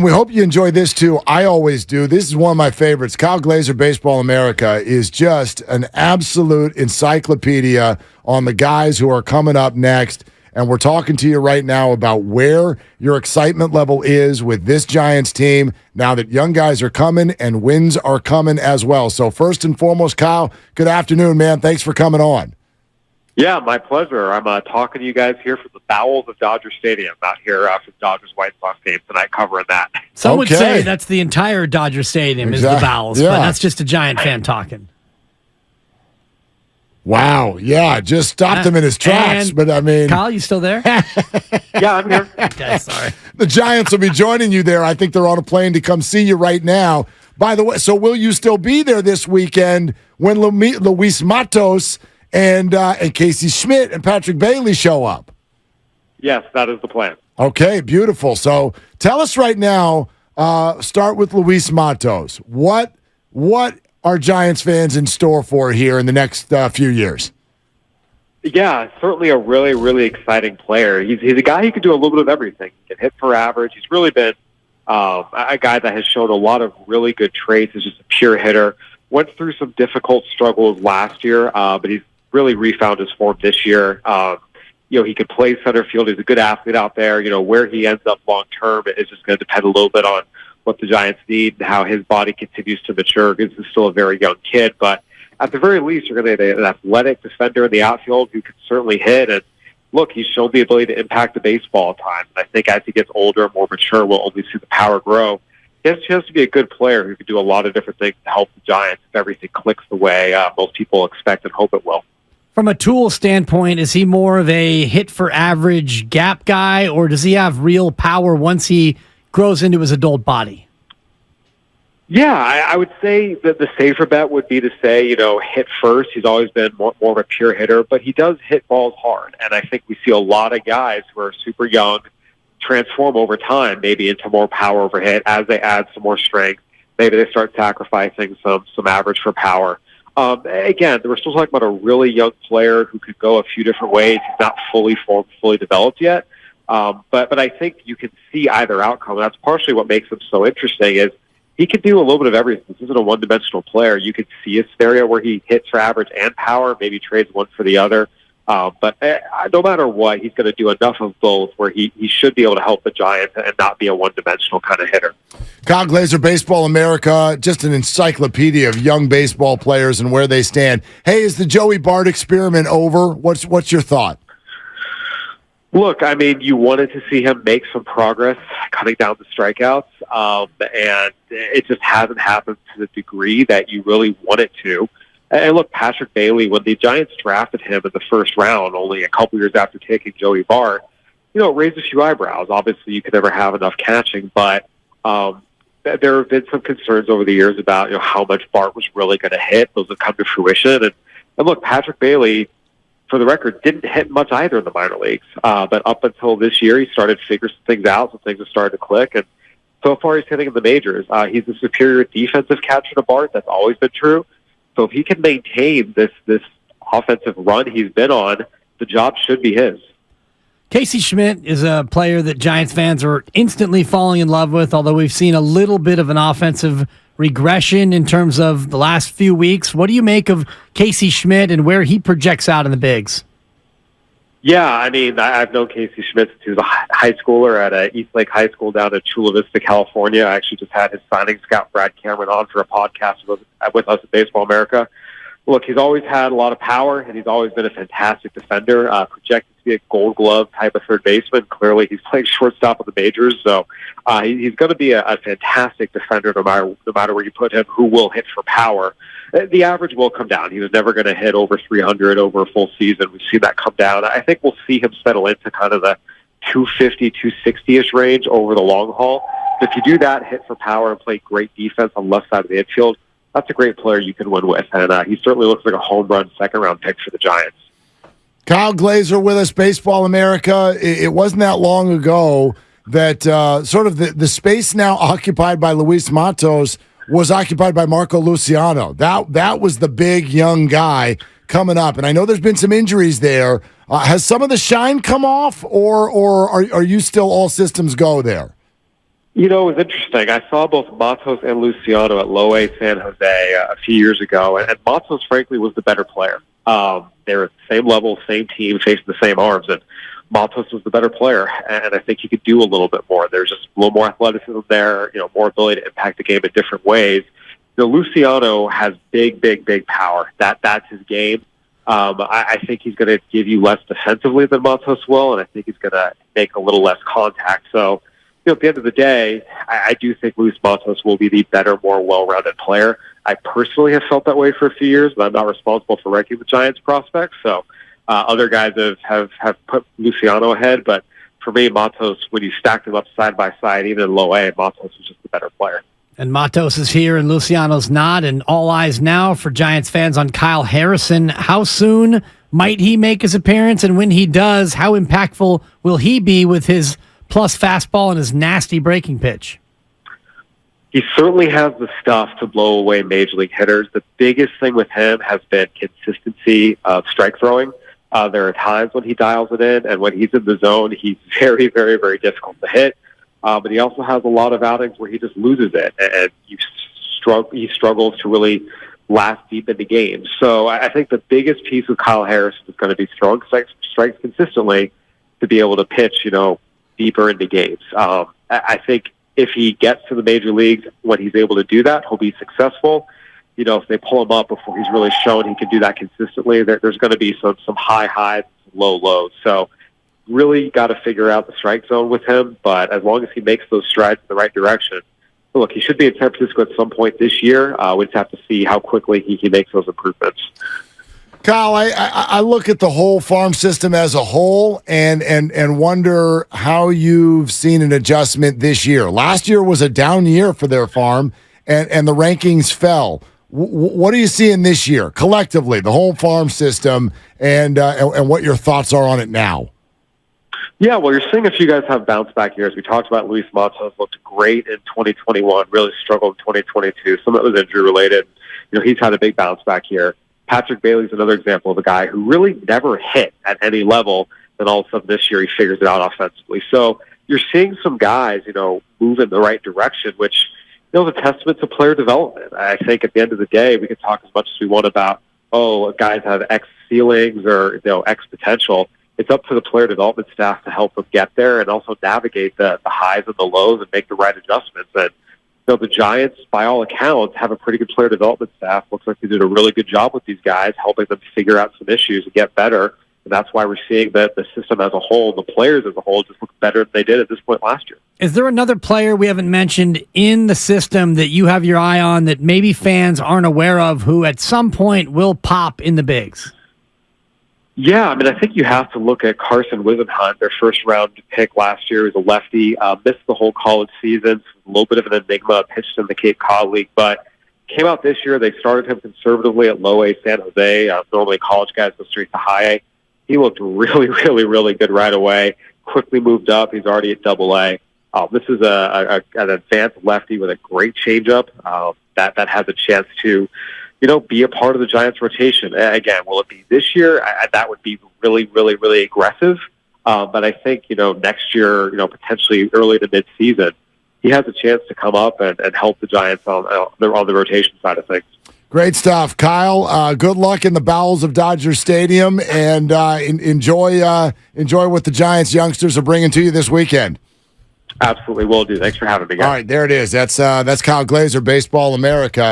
We hope you enjoy this, too. I always do. This is one of my favorites. Glaser of Baseball America is just an absolute encyclopedia on the guys who are coming up next. And we're talking to you right now about where your excitement level is with this Giants team now that young guys are coming and wins are coming as well. So first and foremost, Kyle, good afternoon, man. Thanks for coming on. Yeah, my pleasure. I'm talking to you guys here from the bowels of Dodger Stadium out here for the Dodgers White Sox game tonight, covering that. Some would say that's the entire Dodger Stadium is the bowels, but that's just a Giant fan talking. Wow, yeah, just stopped him in his tracks. But I mean, Kyle, you still there? Yeah, I'm here. Okay, sorry. The Giants will be joining you there. I think they're on a plane to come see you right now. By the way, so will you still be there this weekend when Luis Matos and Casey Schmitt and Patrick Bailey show up? Yes, that is the plan. Okay, beautiful. So tell us right now, start with Luis Matos. What are Giants fans in store for here in the next few years? Yeah, certainly a really, really exciting player. He's a guy who can do a little bit of everything. He can hit for average. He's really been a guy that has shown a lot of really good traits as just a pure hitter. Went through some difficult struggles last year, but he's really refound his form this year. He could play center field. He's a good athlete out there. Where he ends up long term is just going to depend a little bit on what the Giants need and how his body continues to mature, because he's still a very young kid. But at the very least, you're going to get an athletic defender in the outfield who can certainly hit. And look, he's shown the ability to impact the baseball at times. And I think as he gets older and more mature, we'll only see the power grow. He has a chance to be a good player who can do a lot of different things to help the Giants if everything clicks the way most people expect and hope it will. From a tool standpoint, is he more of a hit for average gap guy, or does he have real power once he grows into his adult body? Yeah, I would say that the safer bet would be to say, hit first. He's always been more of a pure hitter, but he does hit balls hard. And I think we see a lot of guys who are super young transform over time, maybe into more power over hit as they add some more strength. Maybe they start sacrificing some average for power. Again, we're still talking about a really young player who could go a few different ways. He's not fully formed, fully developed yet. But I think you can see either outcome. And that's partially what makes him so interesting is he can do a little bit of everything. This isn't a one-dimensional player. You could see a scenario where he hits for average and power, maybe trades one for the other. But no matter what, he's going to do enough of both where he should be able to help the Giants and not be a one-dimensional kind of hitter. Glaser Baseball America, just an encyclopedia of young baseball players and where they stand. Hey, is the Joey Bart experiment over? What's your thought? Look, I mean, you wanted to see him make some progress, cutting down the strikeouts, and it just hasn't happened to the degree that you really want it to. And look, Patrick Bailey, when the Giants drafted him in the first round, only a couple years after taking Joey Bart, it raised a few eyebrows. Obviously, you could never have enough catching, but there have been some concerns over the years about how much Bart was really going to hit. Those have come to fruition. And look, Patrick Bailey, for the record, didn't hit much either in the minor leagues. But up until this year, he started to figure some things out, some things have started to click. And so far, he's hitting in the majors. He's a superior defensive catcher to Bart. That's always been true. So if he can maintain this offensive run he's been on, the job should be his. Casey Schmitt is a player that Giants fans are instantly falling in love with, although we've seen a little bit of an offensive regression in terms of the last few weeks. What do you make of Casey Schmitt and where he projects out in the bigs? Yeah, I mean, I've known Casey Schmitt since he was a high schooler at Eastlake High School down in Chula Vista, California. I actually just had his signing scout, Brad Cameron, on for a podcast with us at Baseball America. Look, he's always had a lot of power, and he's always been a fantastic defender, projected to be a Gold Glove type of third baseman. Clearly, he's playing shortstop in the majors, so he's going to be a fantastic defender no matter where you put him, who will hit for power. The average will come down. He was never going to hit over 300 over a full season. We've seen that come down. I think we'll see him settle into kind of the 250, 260-ish range over the long haul. If you do that, hit for power and play great defense on the left side of the infield, that's a great player you can win with. And he certainly looks like a home run second-round pick for the Giants. Kyle Glaser with us, Baseball America. It wasn't that long ago that sort of the space now occupied by Luis Matos was occupied by Marco Luciano. That was the big young guy coming up. And I know there's been some injuries there. Has some of the shine come off, or are you still all systems go there? It was interesting. I saw both Matos and Luciano at Low A San Jose a few years ago, and Matos, frankly, was the better player. They were at the same level, same team, facing the same arms, and Matos was the better player, and I think he could do a little bit more. There's just a little more athleticism there, more ability to impact the game in different ways. Luciano has big power. That's his game. I think he's going to give you less defensively than Matos will, and I think he's going to make a little less contact. So, at the end of the day, I do think Luis Matos will be the better, more well-rounded player. I personally have felt that way for a few years, but I'm not responsible for ranking the Giants' prospects. So other guys have put Luciano ahead, but for me, Matos, when you stack them up side by side, even in Low A, Matos is just the better player. And Matos is here and Luciano's not, and all eyes now for Giants fans on Kyle Harrison. How soon might he make his appearance? And when he does, how impactful will he be with his plus fastball and his nasty breaking pitch? He certainly has the stuff to blow away major league hitters. The biggest thing with him has been consistency of strike throwing. There are times when he dials it in, and when he's in the zone, he's very, very, very difficult to hit. But he also has a lot of outings where he just loses it, and he struggles to really last deep into games. So I think the biggest piece with Kyle Harrison is going to be throwing strikes consistently to be able to pitch, deeper into games. I think if he gets to the major leagues, when he's able to do that, he'll be successful. If they pull him up before he's really shown he can do that consistently, there's going to be some high highs, low lows. So really got to figure out the strike zone with him. But as long as he makes those strides in the right direction, look, he should be in San Francisco at some point this year. We just have to see how quickly he makes those improvements. Kyle, I look at the whole farm system as a whole and wonder how you've seen an adjustment this year. Last year was a down year for their farm, and the rankings fell. What are you seeing this year, collectively, the whole farm system, and what your thoughts are on it now? Yeah, well, you're seeing a few guys have bounce-back years. We talked about Luis Matos looked great in 2021, really struggled in 2022. Some of it was injury-related. He's had a big bounce-back year. Patrick Bailey's another example of a guy who really never hit at any level, and all of a sudden this year he figures it out offensively. So you're seeing some guys, move in the right direction, which is a testament to player development. I think at the end of the day, we can talk as much as we want about, guys have X ceilings or, X potential. It's up to the player development staff to help them get there and also navigate the highs and the lows and make the right adjustments. And the Giants, by all accounts, have a pretty good player development staff. Looks like they did a really good job with these guys, helping them figure out some issues and get better. And that's why we're seeing that the system as a whole, the players as a whole, just look better than they did at this point last year. Is there another player we haven't mentioned in the system that you have your eye on that maybe fans aren't aware of who at some point will pop in the bigs? Yeah, I think you have to look at Carson, their first-round pick last year. He was a lefty, missed the whole college season, a little bit of an enigma, pitched in the Cape Cod League, but came out this year. They started him conservatively at Low A San Jose. Normally college guys go straight to High A. He looked really, really, really good right away, quickly moved up. He's already at Double A. This is an advanced lefty with a great changeup that has a chance to be a part of the Giants' rotation. Again, will it be this year? That would be really, really, really aggressive. But I think, next year, potentially early to mid-season, he has a chance to come up and help the Giants on the rotation side of things. Great stuff, Kyle. Good luck in the bowels of Dodger Stadium, and enjoy what the Giants youngsters are bringing to you this weekend. Absolutely will do. Thanks for having me, guys. All right, there it is. That's Kyle Glaser, Baseball America.